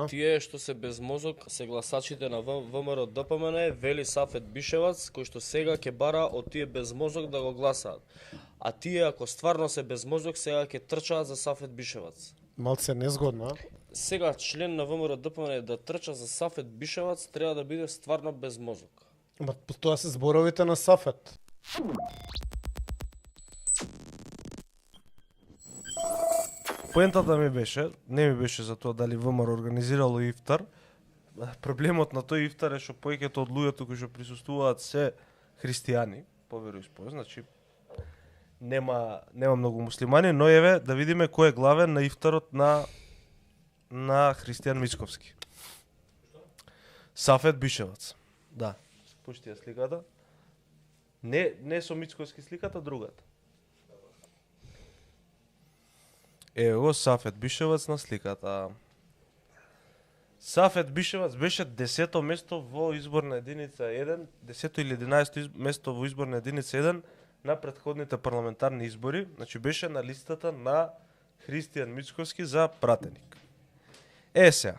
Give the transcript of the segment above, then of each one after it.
Тие што се без мозок се гласачите на ВМРО ДПМН, вели Сафет Бишевац, кој што сега ќе бара од тие без мозок да го гласаат. А тие ако стварно се без мозок, сега ќе трчаат за Сафет Бишевац. Малце незгодно, Сега член на ВМРО ДПМН да трча за Сафет Бишевац треба да биде стварно без мозок. Ама тоа се зборовите на Сафет. Поентата ми беше, не ми беше за тоа дали ВМРО организирало ифтар. Проблемот на тој ифтар е што повеќето од луѓето кои што присуствуваат се христијани, по вероисповест, значи нема многу муслимани, но еве да видиме кој е главен на ифтарот на Христијан Мицковски. Сафет Бишевац. Да. Пушти ја сликата. Не со Мицковски сликата, другата. Ево Сафет Бишевац на сликата. Сафет Бишевац беше 10-то место во изборна единица 1, 10-то или 11-то место во изборна единица 1 на претходните парламентарни избори, значи беше на листата на Христијан Мицковски за пратеник. Сега,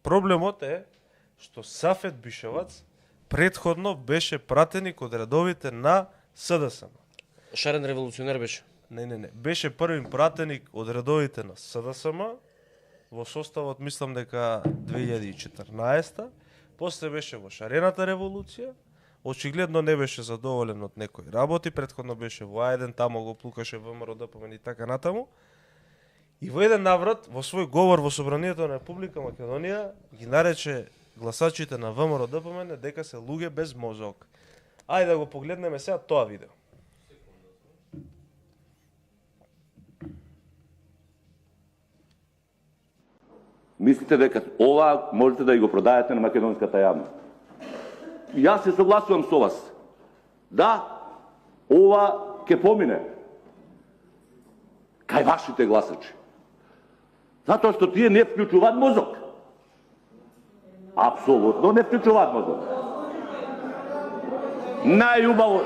проблемот е што Сафет Бишевац претходно беше пратеник од редовите на СДСМ. Шарен револуционер беше. Не. Беше првин пратеник од редовите на СДСМ во составот, мислам дека 2014, после беше во шарената револуција, очигледно не беше задоволен од некои работи, претходно беше во А1, тамо го плукаше ВМРО ДПМН и така натаму. И во еден наврат, во свој говор во Собранието на Република Македонија, ги нарече гласачите на ВМРО ДПМН дека се луѓе без мозок. Ајде да го погледнеме сега тоа видео. Мислите дека ова можете да го продаете на македонската јавност. Јас се согласувам со вас. Да, ова ќе помине кај вашите гласачи. Затоа што тие не вклучуваат мозок. Апсолутно не вклучуваат мозок. Најубаво.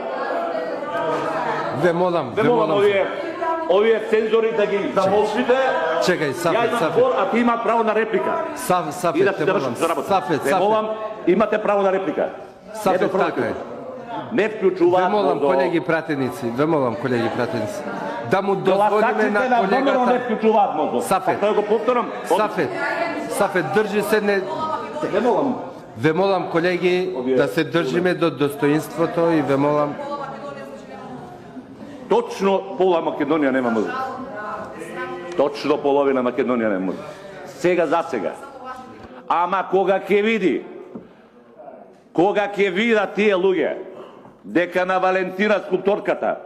Ве молам. Овие цензори да ги замолчите. Чекај, Сафет. А ти имат право на реплика. Сафет, те молам. Сафет. Ве молам, имате право на реплика. Сафет, така е. Не вклучуваат. Ве молам, колеги пратеници. Да му дозволиме на колегата. Не вклучуваат мозок. Сафет. Тоа го повторам. Сафет, држи се не. Ве молам, колеги, да се држиме до достоинството и ве молам. Точно пола Македонија нема мозок. Точно половина Македонија нема мозок. Сега за сега. Ама кога ќе видат тие луѓе дека на Валентина скулпторката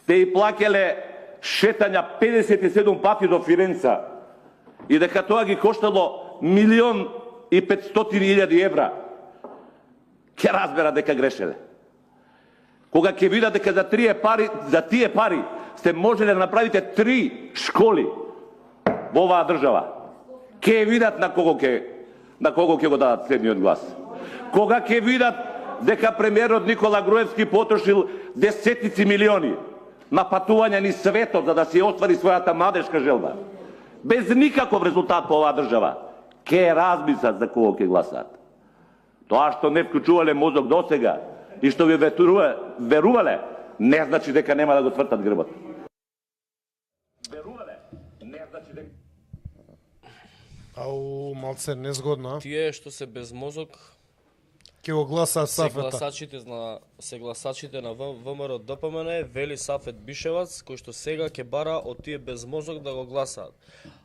сте и плакеле шетања 57 пати до Фиренца и дека тоа ги коштало 1.500.000 евра, ќе разбера дека грешеле. Кога ќе видат дека за тие пари сте можеле да направите 3 школи во оваа држава, ќе видат на кого ќе го дадат следниот глас. Кога ќе видат дека премиерот Никола Груевски потрошил десетици милиони на патување низ светот за да си оствари својата младешка желба, без никаков резултат по оваа држава, ќе размислат за кого ќе гласаат. Тоа што не вклучувале мозок досега и што ви верувале, не значи дека нема да го цвртат грбот. Верувале, не значи дека... Малце незгодно, Тие што се без мозок Ќе го гласаат Сафета. Се гласачите на ВМРО ДПМН, вели Сафет Бишевац, кој што сега ќе бара од тие без мозок да го гласаат.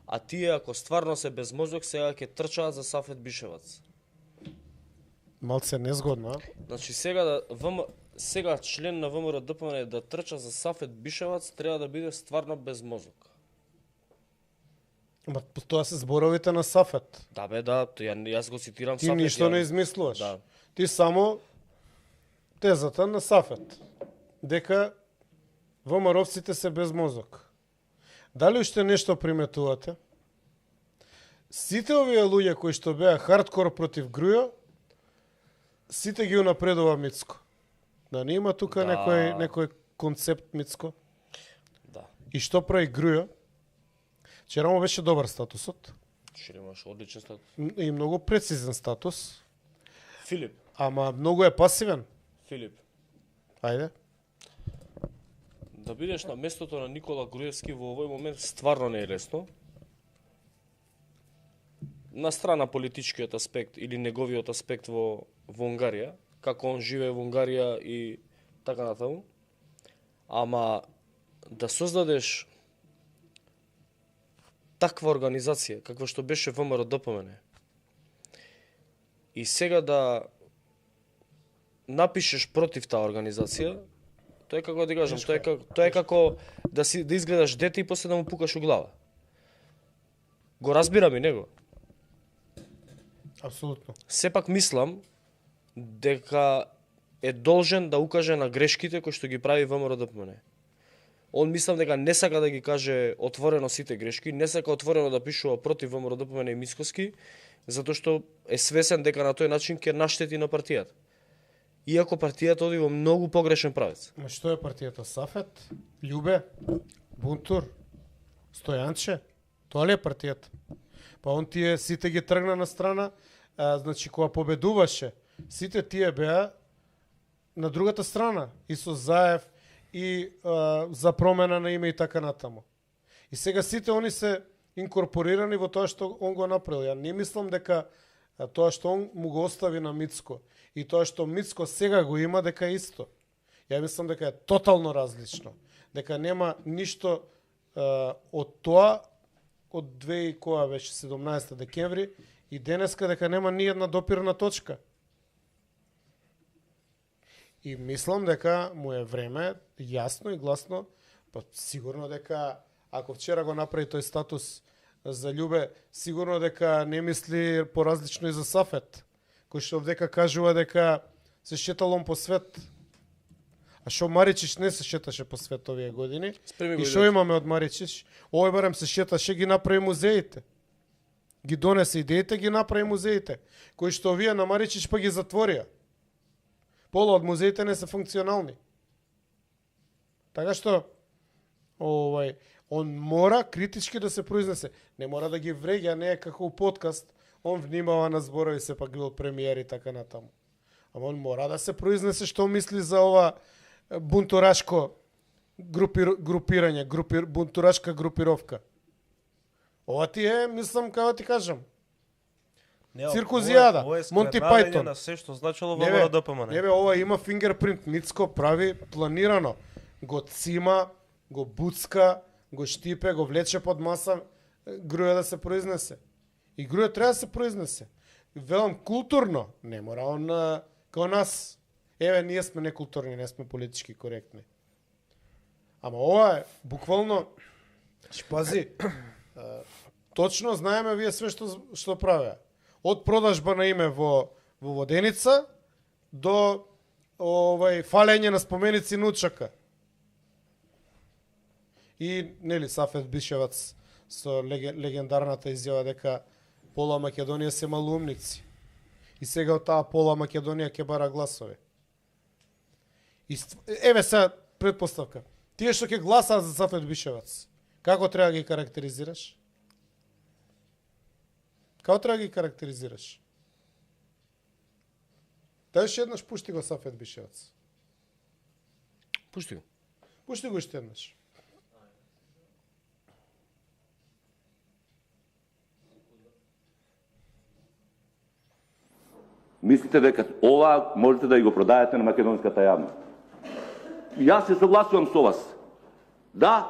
А тие ако стварно се без мозок, сега ќе трчаат за Сафет Бишевац. Малце незгодно, Значи сега член на ВМРО ДПМН да трча за Сафет Бишевац треба да биде стварно без мозок. Ама тоа се зборовите на Сафет. Да бе, да, јас го цитирам Ти Сафет. ништо не измислуваш. Да. Ти само тезата на Сафет. Дека ВМРО-вците се без мозок. Дали уште нешто приметувате? Сите овие луѓе кои што беа хардкор против Грујо, сите ги унапредува Мицко. Да не има тука некој концепт Мицко. Да. И што прави Грујо? Вчера му беше добар статусот. Што имаш одличен статус. И многу прецизен статус, Филип, ама многу е пасивен. Филип, Ајде. да бидеш на местото на Никола Груевски во овој момент стварно не е лесно. На страна политичкиот аспект или неговиот аспект во Унгарија, како он живее во Унгарија и така натаму. Ама да создадеш таква организација, каква што беше ВМРО ДПМН, и сега да напишеш против таа организација, тоа е како да кажам, тоа е како да изгледаш дете и после да му пукаш у глава. Го разбирам и него. Апсолутно. Сепак мислам дека е должен да укаже на грешките кои што ги прави ВМРО ДПМН. Он мислам дека не сака да ги каже отворено сите грешки, не сака отворено да пишува против ВМРО ДПМН и Мицкоски, затоа што е свесен дека на тој начин ќе наштети на партијата. Иако партијата оди во многу погрешен правец. Ма што е партијата? Сафет? Љубе? Бунтур? Стојанче? Тоа ли е партијата? Па он тие сите ги тргна на страна, значи кога победуваше, сите тие беа на другата страна, и со Заев, и за промена на име и така натаму. И сега сите они се инкорпорирани во тоа што он го направил. Ја не мислам дека тоа што он му го остави на Мицко и тоа што Мицко сега го има дека е исто. Ја мислам дека е тотално различно. Дека нема ништо од тоа од 2017 декември и денеска дека нема ни една допирна точка. И мислам дека му е време, јасно и гласно, па сигурно дека ако вчера го направи тој статус за Љубе, сигурно дека не мисли поразлично и за Сафет, кој што овдека кажува дека се шетал он по свет. А шо Маричиш не се шеташе по свет овие години? И шо имаме од Маричиш? Овој барем се шеташе, ги направи музеите. Ги донесе идеите, ги направи музеите, кои што овие на Маричиш па ги затворија. Пола од музеите не се функционални. Така што он мора критички да се произнесе. Не мора да ги вреѓа, не е како у подкаст, он внимава на зборови, сепак бил премиер и така натаму. Ама он мора да се произнесе што мисли за ова бунтурашко групирање, бунтурашка групировка. Ова ти е, мислам, како ти кажам, циркузијада, Монти Пајтон. На се што значило ВМРО ДПМН. Не бе, ова има фингерпринт. Мицко прави планирано. Го цима, го буцка, го штипе, го влече под маса, Груе да се произнесе. И Груе треба да се произнесе. Велам културно, не мора он као нас. Еве, ние сме некултурни, не сме политички коректни. Ама ова е буквално, пази, точно знаеме вие све што правеа. Од продажба на име во Воденица до фалење на споменици Нучака. И нели Сафет Бишевац со легендарната изјава дека пола Македонија се малумници. И сега од таа пола Македонија ќе бара гласови. Еве сега предпоставка. Тие што ќе гласаат за Сафет Бишевац, како треба да ги карактеризираш? Како треба да ги карактеризираш? Дај уште еднаш, пушти го Сафет Бишевац. Пушти го. Пушти го уште еднаш. Мислите дека ова можете да го продајете на македонската јавност? Јас се согласувам со вас. Да,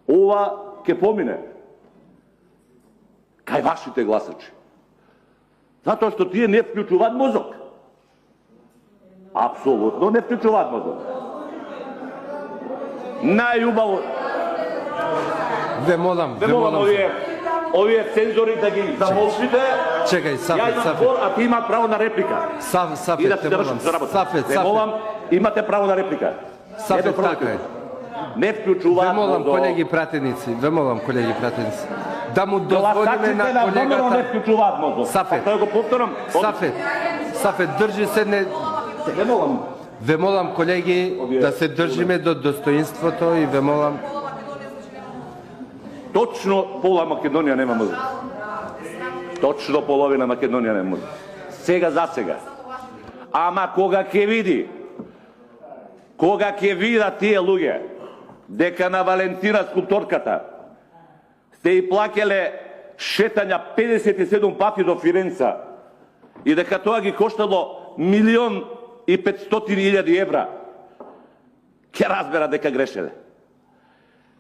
ова ќе помине кај вашите гласачи. Затоа што тие не вклучуваат мозок. Апсолутно не вклучуваат мозок. Најубаво. Ве молам. Овие цензори да ги замолчите. Чекај, Сафет. А ти има право на реплика. Сафет, и да се завршим со работа. Сафет. Молам, имате право на реплика. Сафет, така е. Не вклучуваат Ве молам, мозок. колеги пратеници, да му дозволиме на колегата. Не вклучуваат мозок. Сафет. Тоа го повторам. Сафет, држи се не... Не молам. Ве молам, колеги, да се држиме до достоинството и ве молам... Точно пола Македонија нема мозок. Точно половина Македонија не може. Сега за сега. Ама кога ќе видат тие луѓе дека на Валентина скулпторката сте и плакеле шетања 57 пати до Фиренца и дека тоа ги коштало 1.500.000 евра, ќе разбера дека грешеле.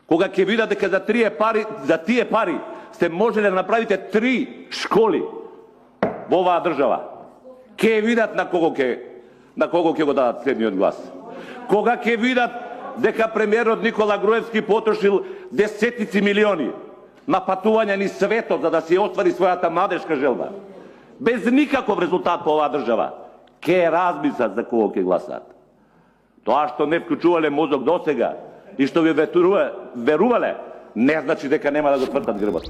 Кога ќе видат дека за тие пари сте можеле да направите 3 школи во оваа држава, ќе видат на кого ќе го дадат следниот глас. Кога ќе видат дека премиерот Никола Груевски потрошил десетици милиони на патување низ светот за да се оствари својата младешка желба, без никаков резултат по оваа држава, ќе размислат за кого ќе гласат. Тоа што не вклучувале мозок досега и што ви верувале, не значи дека нема да го твртат грбот.